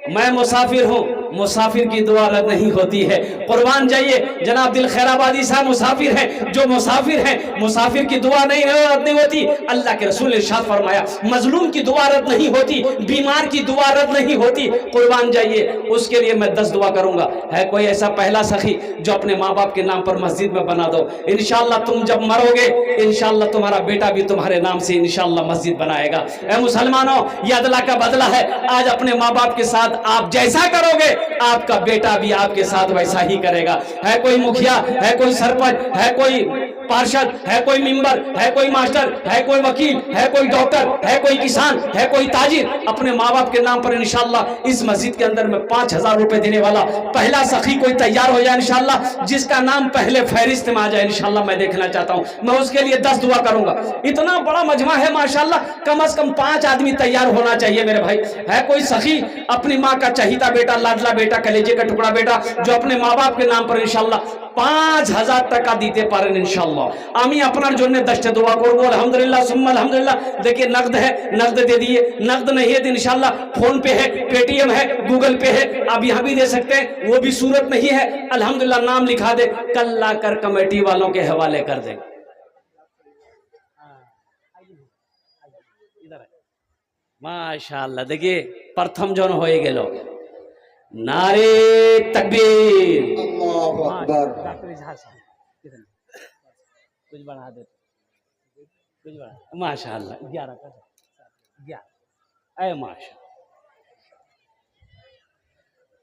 S1: मैं मुसाफिर हूँ, मुसाफिर की दुआ रद्द नहीं होती है। कुर्बान जाइए, जनाब दिल खैराबादी साहब मुसाफिर हैं, जो मुसाफिर हैं, मुसाफिर की दुआ रद्द नहीं होती। अल्लाह के रसूल ने इरशाद फरमाया, मजलूम की दुआ रद्द नहीं होती, बीमार की दुआ रद्द नहीं होती। कुर्बान जाइए, उसके लिए मैं 10 दुआ करूंगा। है कोई ऐसा पहला सखी जो अपने माँ बाप के नाम पर मस्जिद में बना दो? इंशाअल्लाह तुम जब मरोगे, इंशाअल्लाह तुम्हारा बेटा भी तुम्हारे नाम से इंशाअल्लाह मस्जिद बनाएगा। ऐ मुसलमानों, ये अदला का बदला है। आज अपने माँ बाप के साथ आप जैसा करोगे, आपका बेटा भी आपके साथ वैसा ही करेगा। है कोई मुखिया, है कोई सरपंच, है कोई पार्षद, है कोई मेंबर, है कोई मास्टर, है कोई वकील, है कोई डॉक्टर, है कोई किसान, है कोई ताजिर, अपने माँ बाप के नाम पर इंशाअल्लाह इस मस्जिद के अंदर में 5000 रुपए देने वाला पहला सखी कोई तैयार हो जाए इंशाअल्लाह, जिसका नाम पहले फहरिस्त में आ जाए इंशाअल्लाह, मैं देखना चाहता हूँ। मैं उसके लिए 10 दुआ करूंगा। इतना बड़ा मजमा है माशाअल्लाह, कम से कम 5 आदमी तैयार होना चाहिए मेरे भाई। है कोई सखी अपनी माँ का चहीता बेटा, लाडला बेटा, कलेजे का टुकड़ा बेटा, जो अपने माँ बाप के नाम पर इंशाअल्लाह 5000 টাকা দিতে পারেন इंशाअल्लाह। আমি আপনার জন্য 10টা দোয়া করব। अल्हम्दुलिल्लाह सुम्मा अल्हम्दुलिल्लाह। देखिए नगद है, नगद दे दिए, नगद नहीं है तो इंशाअल्लाह फोन पे है, पेटीएम है, गूगल पे है, आप यहाँ भी दे सकते हैं, वो भी सूरत नहीं है। अल्हम्दुलिल्लाह नाम लिखा दे, कल लाकर कमेटी वालों के हवाले कर दे। माशाअल्लाह, देखिए प्रथम जन हो गेलो। नारे तकबीर, अल्लाहु अकबर। कुछ बढ़ा दे, कुछ बढ़ा। माशाअल्लाह 11 का 11, ऐ माशा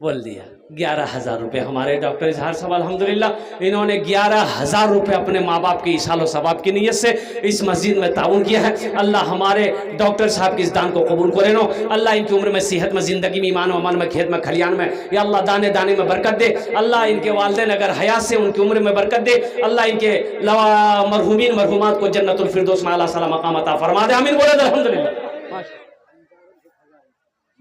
S1: बोल दिया। 11,000 रुपये हमारे डॉक्टर इजहार साहब अल्हम्दुलिल्लाह, इन्होंने 11,000 रुपये अपने माँ बाप की इसालो सवाब की नीयत से इस मस्जिद में ताउन किया है। अल्लाह हमारे डॉक्टर साहब की इस दान को कबूल करे नो। अल्लाह इनकी उम्र में, सेहत में, ज़िंदगी में, ईमान अमल में, खेत में, खलियान में, या अल्लाह दाने दाने में बरकत दे। अल्लाह इनके वालिदैन अगर हयात से उनकी उम्र में बरकत दे। अल्लाह इनके मरहूमीन मरहूमात को जन्नतुल फिरदौस में आला सलाम मकाम अता फरमा दे। आमीन बोले अल्हम्दुलिल्लाह।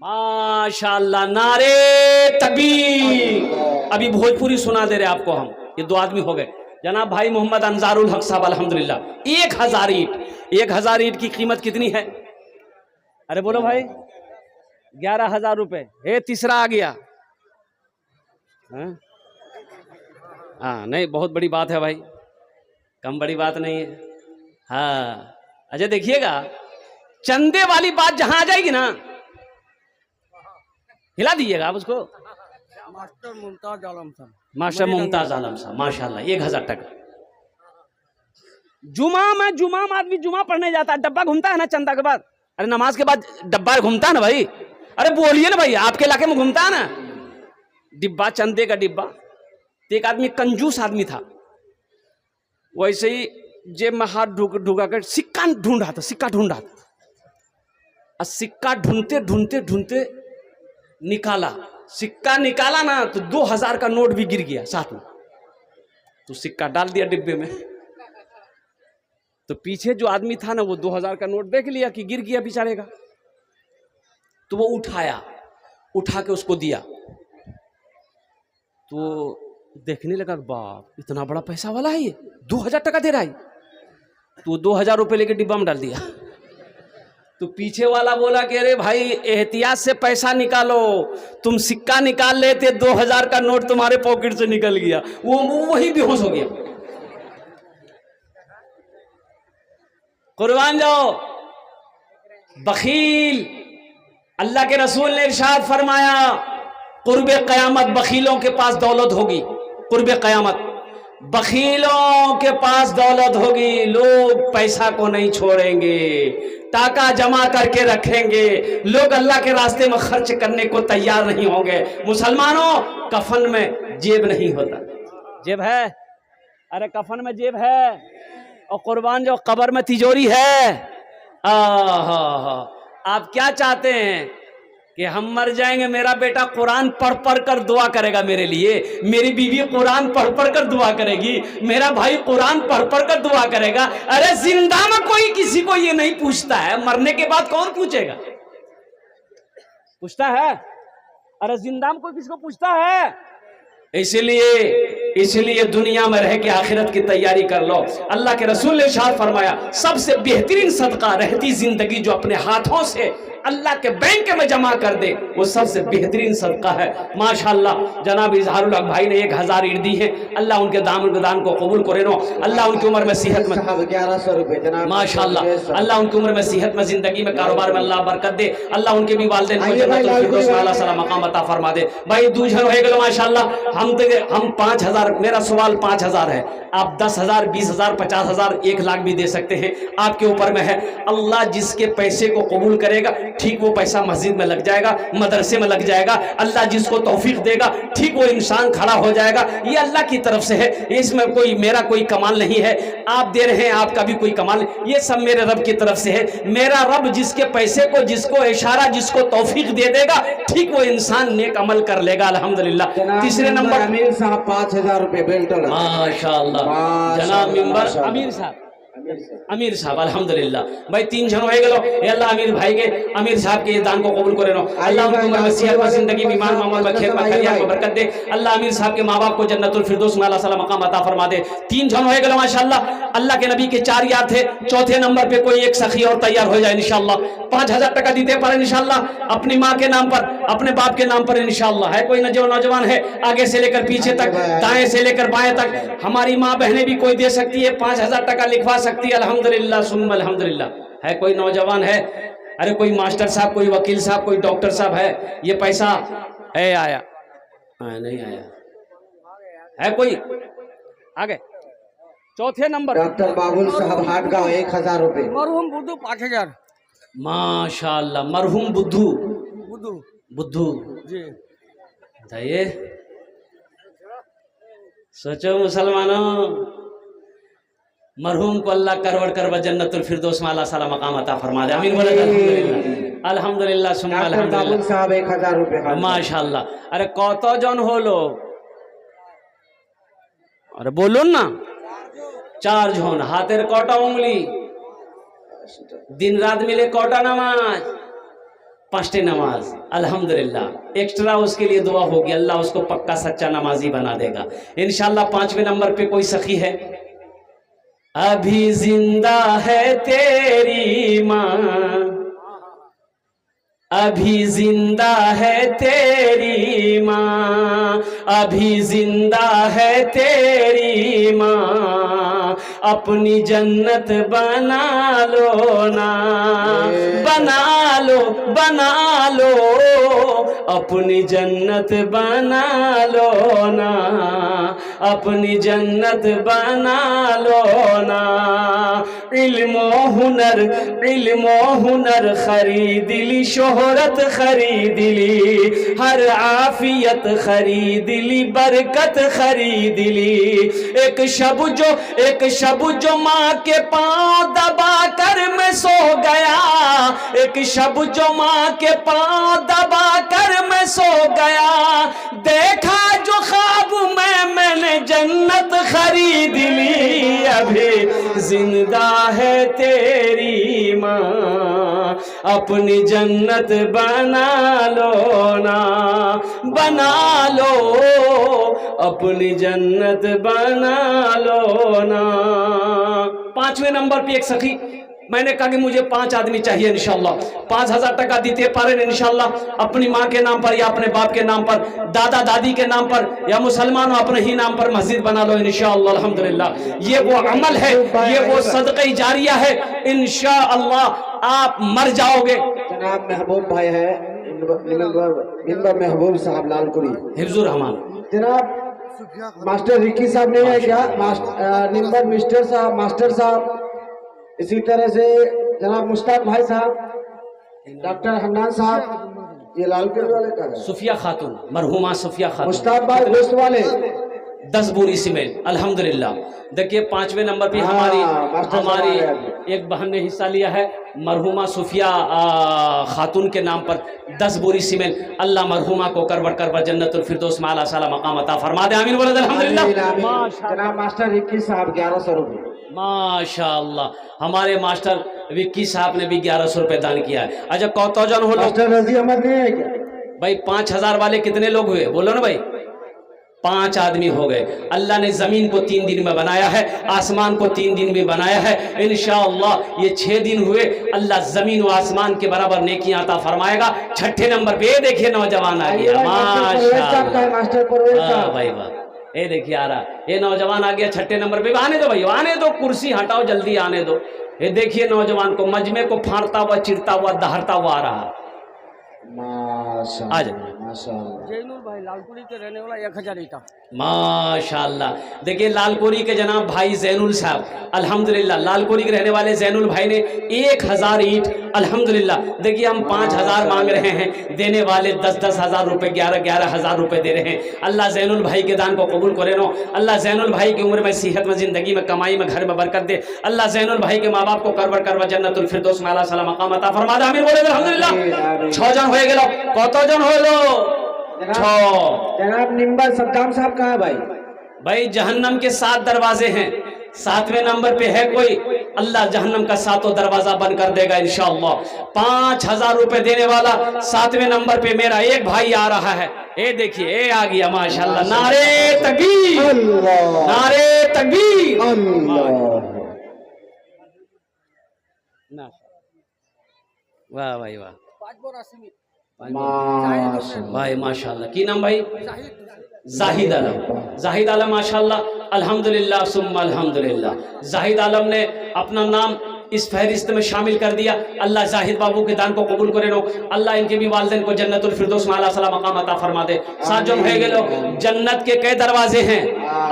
S1: माशाअल्लाह, नारे तकबीर। अभी भोजपुरी सुना दे रहे आपको हम। ये 2 आदमी हो गए। जनाब भाई मोहम्मद अंजारुल हक साहब अल्हम्दुलिल्लाह, 1000 ईंट। 1000 ईंट की कीमत कितनी है? अरे बोलो भाई, 11,000 रुपए। हे तीसरा आ गया। हाँ नहीं, बहुत बड़ी बात है भाई, कम बड़ी बात नहीं है। हाँ अच्छा, देखिएगा चंदे वाली बात जहां आ जाएगी ना, हिला दीजिएगा आप उसको। मास्टर मुमताज आलम साहब, मास्टर मुमताज आलम साहब माशाल्लाह, 1000 टका। जुमा में आदमी जुमा पढ़ने जाता है, डब्बा घूमता है ना चंदा के बाद। अरे नमाज के बाद डब्बा घूमता है ना भाई। अरे बोलिए ना भाई, आपके इलाके में घूमता है ना डिब्बा, चंदे का डिब्बा। एक आदमी कंजूस आदमी था, वैसे ही जेब में हाथ ढुका कर सिक्का ढूंढ रहा था, सिक्का ढूंढ रहा था। और सिक्का ढूंढते ढूंढते ढूंढते निकाला, सिक्का निकाला ना तो 2000 का नोट भी गिर गया साथ में। तो सिक्का डाल दिया डिब्बे में। तो पीछे जो आदमी था ना, वो 2000 का नोट देख लिया कि गिर गया बेचारे का। तो वो उठाया, उठा के उसको दिया। तो देखने लगा, बाप इतना बड़ा पैसा वाला है ये, 2000 टका दे रहा है। तो 2000 रुपये लेके डिब्बा में डाल दिया। तो पीछे वाला बोला कि अरे भाई एहतियात से पैसा निकालो, तुम सिक्का निकाल लेते, 2000 का नोट तुम्हारे पॉकेट से निकल गया। वो वही बेहोश हो गया। कुर्बान जाओ बखील। अल्लाह के रसूल ने इरशाद फरमाया, कुर्बे क़यामत बखीलों के पास दौलत होगी। कुर्बे क़यामत बखीलों के पास दौलत होगी। लोग पैसा को नहीं छोड़ेंगे, टाका जमा करके रखेंगे। लोग अल्लाह के रास्ते में खर्च करने को तैयार नहीं होंगे। मुसलमानों, कफन में जेब नहीं होता। जेब है? अरे कफन में जेब है। और कुर्बान जो कब्र में तिजोरी है। آپ کیا چاہتے ہیں کہ ہم مر جائیں گے، میرا بیٹا قرآن پڑھ پڑھ کر دعا کرے گا میرے لیے، میری بیوی قرآن پڑھ پڑھ کر دعا کرے گی، میرا بھائی قرآن پڑھ پڑھ کر دعا کرے گا؟ ارے زندہ میں کوئی کسی کو یہ نہیں پوچھتا ہے، مرنے کے بعد کون پوچھے گا؟ پوچھتا ہے؟ ارے زندہ میں کوئی کسی کو پوچھتا ہے؟ اس لیے دنیا میں رہ کے آخرت کی تیاری کر لو۔ اللہ کے رسول نے ارشاد فرمایا سب سے بہترین صدقہ رہتی زندگی جو اپنے ہاتھوں سے اللہ کے بینک میں جمع کر دے، وہ سب سے بہترین صدقہ ہے۔ ماشاءاللہ جناب اظہار الحق بھائی نے 1000 اینٹ دی ہے، اللہ ان کے دان کو قبول کرے نو، اللہ ان کی عمر میں صحت میں
S2: 1100 روپے جناب
S1: ماشاءاللہ، اللہ ان کی عمر میں صحت میں زندگی میں کاروبار میں اللہ برکت دے، اللہ ان کے بھی والدین کو جنت الفردوس میں اللہ تعالی مقام عطا فرما دے۔ بھائی دوجھر ہوئے گلو ماشاءاللہ، ہم 5000، میرا سوال 5000 ہے، آپ 10,000 20,000 50,000 1 لاکھ بھی دے سکتے ہیں، آپ کے اوپر میں ہے۔ اللہ جس کے پیسے کو قبول کرے گا ٹھیک وہ پیسہ مسجد میں لگ جائے گا، مدرسے میں لگ جائے گا، اللہ جس کو توفیق دے گا ٹھیک وہ انسان کھڑا ہو جائے گا، یہ اللہ کی طرف سے ہے، اس میں میرا کوئی کمال نہیں ہے، آپ دے رہے ہیں آپ کا بھی کوئی کمال نہیں، یہ سب میرے رب کی طرف سے ہے۔ میرا رب جس کے پیسے کو، جس کو اشارہ، جس کو توفیق دے دے گا ٹھیک وہ انسان نیک عمل کر لے گا الحمدللہ۔ تیسرے نمبر
S2: امیر صاحب 5000 روپے بیلٹ
S1: ماشاءاللہ، جناب ممبر امیر صاحب الحمدللہ۔ بھائی 3 جن ہوئے گلو، اے اللہ امیر بھائی کے، امیر صاحب کے دان کو قبول کرے نو، اللہ ان کو مسیحت میں زندگی میں ایمان معمول میں کھیت میں کھلیان میں برکت دے، اللہ امیر صاحب کے ماں باپ کو جنت الفردوس میں اللہ صلی مقام عطا فرما دے۔ 3 جن ہوئے گلو ماشاءاللہ، اللہ کے نبی کے 4 یار تھے، چوتھے نمبر پہ کوئی ایک سخی اور تیار ہو جائے انشاءاللہ، 5000 ٹکا دیتے پر انشاءاللہ، اپنی ماں کے نام پر، اپنے باپ کے نام پر انشاءاللہ۔ ہے کوئی نوجوان ہے آگے سے لے کر پیچھے تک، دائیں سے لے کر بائیں تک، ہماری ماں بہنیں بھی کوئی دے سکتی ہے، 5000 ٹکا لکھوا سکتی ہے الحمدللہ ثم الحمدللہ۔ ہے کوئی نوجوان ہے، ارے کوئی ماسٹر صاحب، کوئی وکیل صاحب، کوئی ڈاکٹر صاحب ہے، یہ پیسہ ہے آیا نہیں آیا ہے کوئی آگے؟ چوتھے نمبر
S2: ڈاکٹر بابل صاحب ہاٹ گاؤں 1000 روپے،
S3: مرحوم بدھو 5000
S1: ماشاءاللہ، مرحوم بدھو
S3: جی
S1: بتائیے۔ سوچو مسلمانوں، مرحوم کو اللہ کروڑ کروڑ جنت الفردوس میں اللہ صلی مقام عطا فرما دے، آمین بولے الحمدللہ الحمدللہ ثم
S2: ڈاکٹر بابل
S1: الحمدللہ
S2: صاحب 1000 روپے
S1: ماشاءاللہ۔ ارے کت জন হলো؟ আরে বলুন না, 4 জন। হাতের কটা উঙ্গলি? দিন রাত মিলে কটা নামাজ? 5टे नमाज अल्हम्दुलिल्लाह। एक्स्ट्रा उसके लिए दुआ होगी, अल्लाह उसको पक्का सच्चा नमाजी बना देगा इंशाल्लाह। 5वें नंबर पे कोई सखी है? अभी जिंदा है तेरी माँ, अभी जिंदा है तेरी माँ, अभी जिंदा है तेरी माँ, अपनी जन्नत बना लो ना, बना लो अपनी जन्नत बना लो ना, अपनी जन्नत बना लो ना। इल्म हुनर खरीद ली, शोहरत खरीद ली, हर आफियत खरीद ली, बरकत खरीद ली। एक शब जो माँ के पाँव दबा कर मैं सो गया, एक शब जो माँ के पाँव दबा कर मैं सो गया, देखा जो ख्वाब मैंने जन्नत खरीद ली। अभी जिंदा है तेरी माँ, अपनी जन्नत बना लो ना, बना लो अपनी जन्नत बना लो ना। 5वें नंबर पे एक सखी, मैंने कहा कि मुझे 5 आदमी चाहिए इंशाल्लाह, 5000 टका देते पारे इंशाल्लाह, अपनी माँ के नाम पर या अपने बाप के नाम पर, दादा दादी के नाम पर, या मुसलमानों अपने ही नाम पर मस्जिद बना लो इंशाल्लाह अल्हम्दुलिल्लाह। ये वो अमल है, ये वो सदक़े जारिया है, इंशाअल्लाह आप मर जाओगे।
S2: जनाब महबूब भाई है, मिंबर महबूब साहब लालकुड़ी,
S1: हिफ्जुर रहमान।
S2: जनाब मास्टर रिकी साहब नहीं है क्या? निम्बर मिस्टर साहब, मास्टर साहब, इसी तरह से जनाब मुश्ताक भाई साहब, डॉक्टर हन्नान साहब, ये लालकुड़ी वाले का है।
S1: सुफिया खातून, मरहुमा सुफिया खातून।
S2: मुश्ताक भाई गोश्त वाले,
S1: 10 बोरी सीमेंट अल्हम्दुलिल्लाह। देखिए 5वें नंबर पे हमारी एक बहन ने हिस्सा लिया है, मरहुमा सुफिया खातून के नाम पर 10 बोरी सीमेंट। अल्लाह मरहुमा को करबर जन्नतुल फिरदौस में आला साला मकाम अता फरमा दे, आमीन बोले अल्हम्दुलिल्लाह।
S2: जनाब मास्टर रिक्की साहब 1100 रुपये।
S1: माशाअल्लाह, हमारे मास्टर विक्की साहब ने भी 1100 रुपये दान किया है। अच्छा कौतौजन हो लोग
S2: मास्टर रजी अहमद नहीं है क्या?
S1: भाई 5000 वाले कितने लोग हुए बोलो ना भाई, 5 आदमी हो गए। अल्लाह ने जमीन को 3 दिन में बनाया है, आसमान को 3 दिन में बनाया है। इंशाअल्लाह ये 6 दिन हुए, अल्लाह जमीन और आसमान के बराबर नेकियां अता फरमाएगा। 6ठे नंबर पे ये देखिए नौजवान आ गया, माशाअल्लाह
S2: मास्टर परवेज साहब
S1: भाई वाह, ये देखिए आ रहा, ये नौजवान आ गया 6ठे नंबर पे। आने दो भाई, आने दो, कुर्सी हटाओ जल्दी, आने दो। ये देखिए नौजवान को मजमे को फाड़ता हुआ, चिरता हुआ, दहाड़ता हुआ आ रहा।
S2: माशाअल्लाह
S1: आ जाओ।
S2: माशाअल्लाह।
S3: जैनुल भाई लालपुरी के रहने वाला 1000 ईटा।
S1: माशाअल्लाह, देखिए लालकोरी के जनाब भाई जैनुल साहब, अल्हम्दुलिल्लाह लालकोरी के रहने वाले जैनुल भाई ने 1000 ईंट, अल्हम्दुलिल्लाह। देखिए हम 5000 मांग रहे हैं, देने वाले 10-10 हज़ार रुपये, 11-11 हज़ार रुपये दे रहे हैं। अल्लाह जैनुल भाई के दान को कबूल करे नो। अल्लाह जैनुल भाई की उम्र में, सेहत में, ज़िंदगी में, कमाई में, घर में बरकत दे। अल्लाह जैनुल भाई के माँ बाप को करबर जन्नतुल फिरदौस में आला साला मकाम अता फरमा दे, आमीन बोले अल्हम्दुलिल्लाह। 6 जन हो गेलो, कतजन होलो? 6।
S2: जनाब निम्बर सद्दाम साहब कहाँ है भाई?
S1: भाई जहन्नम के 7 दरवाजे हैं, 7वें नंबर पे है कोई, अल्लाह जहन्नम का 7वां दरवाजा बंद कर देगा इंशाअल्लाह। 5000 रुपए देने वाला 7वें नंबर पे मेरा एक भाई आ रहा है। ये देखिए ये आ गया माशाअल्लाह। नारे तकबीर, नारे तकबीर, वाह भाई वाह,
S3: 5 बोरा सीमेंट।
S1: भाई माशाअल्लाह। की नाम भाई? जाहिद आलम, जाहिद आलम माशाअल्लाह, अल्हम्दुलिल्लाह सुम्मा अल्हम्दुलिल्लाह। जाहिद आलम ने अपना नाम इस फहरिस्त में शामिल कर दिया। अल्लाह जाहिद बाबू के दान को कबूल करे नो। अल्लाह इनके भी वालिदैन को जन्नतुल फिरदौस में आला साला मकाम अता फरमा दे। 7 जन हो गए लोग। जन्नत के कई दरवाजे हैं?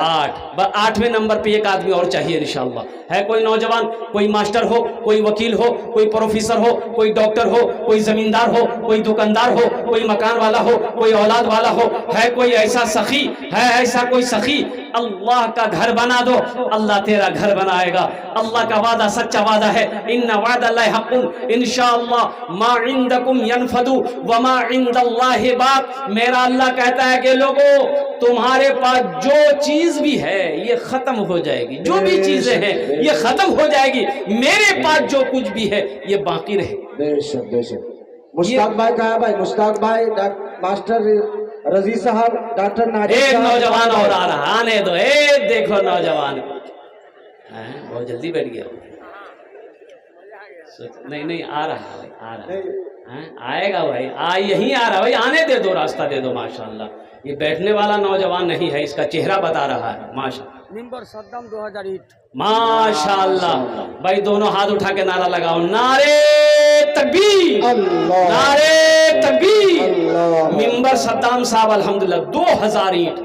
S1: 8। 8वें नंबर पे एक आदमी और चाहिए इंशाअल्लाह। है कोई नौजवान, कोई मास्टर हो, कोई वकील हो, कोई प्रोफेसर हो, कोई डॉक्टर हो, कोई जमींदार हो, कोई दुकानदार हो, कोई मकान वाला हो, कोई औलाद वाला हो, है कोई ऐसा सखी, है ऐसा कोई सखी, अल्लाह का घर बना दो, अल्लाह तेरा घर बनाएगा। अल्लाह का वादा सच्चा वादा है, इन्ना वादल्लाहि हक़्क़ुन, इंशाअल्लाह मा इंदकुम यनफदु व मा इंदल्लाहि बाक़। मेरा अल्लाह कहता है कि लोगों तुम्हारे पास जो चीज भी है ये खत्म हो जाएगी, जो भी चीजें हैं ये खत्म हो जाएगी, मेरे पास जो कुछ भी है ये बाकी रहे।
S2: बेशक बेशक। मुश्ताक भाई कहाँ है भाई? मुश्ताक भाई, मास्टर रजी साहब, डॉक्टर नाजिर
S1: एक
S2: साहब।
S1: नौजवान और आ रहा, आने दो। ए देखो नौजवान बहुत जल्दी बैठ गया। नहीं आ रहा भाई, आ रहा है, आएगा भाई, यही आ रहा भाई, आने दे दो, रास्ता दे दो। माशाअल्लाह ये बैठने वाला नौजवान नहीं है, इसका चेहरा बता रहा है। माशाअल्लाह
S3: निम्बर सद्दाम 2000 ईट।
S1: माशाअल्लाह भाई, दोनों हाथ उठा के नारा लगाओ, नारे तकबीर, नारे तकबीर। मिंबर सद्दाम साहब अल्हम्दुलिल्लाह 2000 ईंट,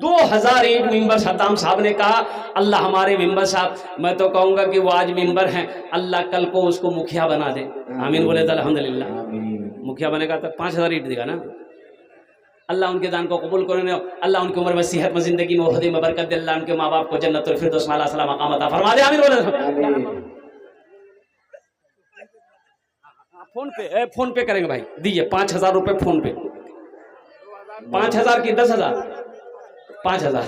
S1: 2000 ईंट मिंबर सद्दाम साहब ने कहा। अल्लाह हमारे मिंबर साहब, मैं तो कहूँगा कि वो आज मिंबर हैं, अल्लाह कल को उसको मुखिया बना दे, आमीन बोले तो अल्हम्दुलिल्लाह। मुखिया बनेगा तो 5000 ईंट देगा ना। अल्लाह उनके दान को कबूल करे, अल्लाह उनकी उम्र में, सेहत में, जिंदगी में, ओहदे में बरकत दे। अल्लाह उनके माँ बाप को जन्नतुल फिरदौस में आला साला मकाम अता फरमा दे, आमीन बोले। फोन पे करेंगे भाई, दीजिए 5000 रुपये फोन पे। 5000 की 10,000, 5000।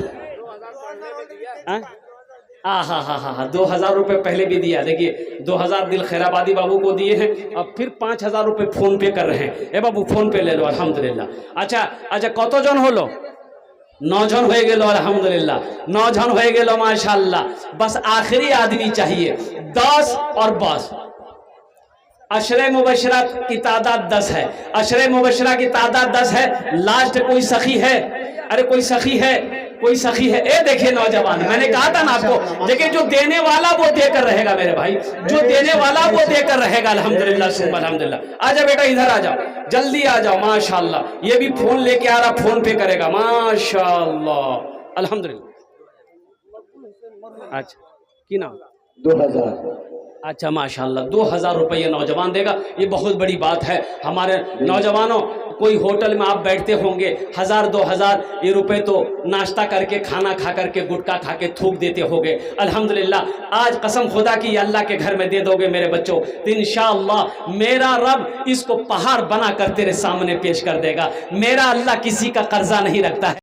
S1: हाँ 2000 रुपये पहले भी दिया। देखिए 2000 दिल खैराबादी बाबू को दिए हैं, अब फिर 5000 रुपये फोन पे कर रहे हैं। ए बाबू फोन पे ले लो, अल्हम्दुलिल्लाह। अच्छा कत जन होलो? 9 जन हो गेलो, अल्हम्दुलिल्लाह 9 जन हो गेलो माशाअल्लाह। बस आखिरी आदमी चाहिए, 10 और बस। अशरे मुबशरा की तादाद 10 है, अशरे मुबशरा की तादाद 10 है। लास्ट कोई सखी है? अरे कोई सखी है, कोई सखी है? ए देखिए नौजवान, मैंने कहा था ना आपको, देखिए जो देने वाला वो देकर रहेगा मेरे भाई, जो देने वाला वो देकर रहेगा। अल्हम्दुलिल्लाह सुम्मा अल्हम्दुलिल्लाह। आजा बेटा इधर आ जाओ, जल्दी आ जाओ। माशाअल्लाह ये भी फोन लेके आ रहा, फोन पे करेगा। माशाअल्लाह अल्हम्दुलिल्लाह। अच्छा की नाम?
S2: 2000
S1: अच्छा माशाल्लाह 2000 रुपये ये नौजवान देगा, ये बहुत बड़ी बात है। हमारे नौजवानों, कोई होटल में आप बैठते होंगे, 1000-2000 ये रुपए तो नाश्ता करके, खाना खा करके, गुटखा खा के थूक देते होगे। अल्हम्दुलिल्लाह आज कसम खुदा की अल्लाह के घर में दे दोगे मेरे बच्चों, तो इंशाअल्लाह मेरा रब इसको पहाड़ बना कर तेरे सामने पेश कर देगा। मेरा अल्लाह किसी का कर्जा नहीं रखता है।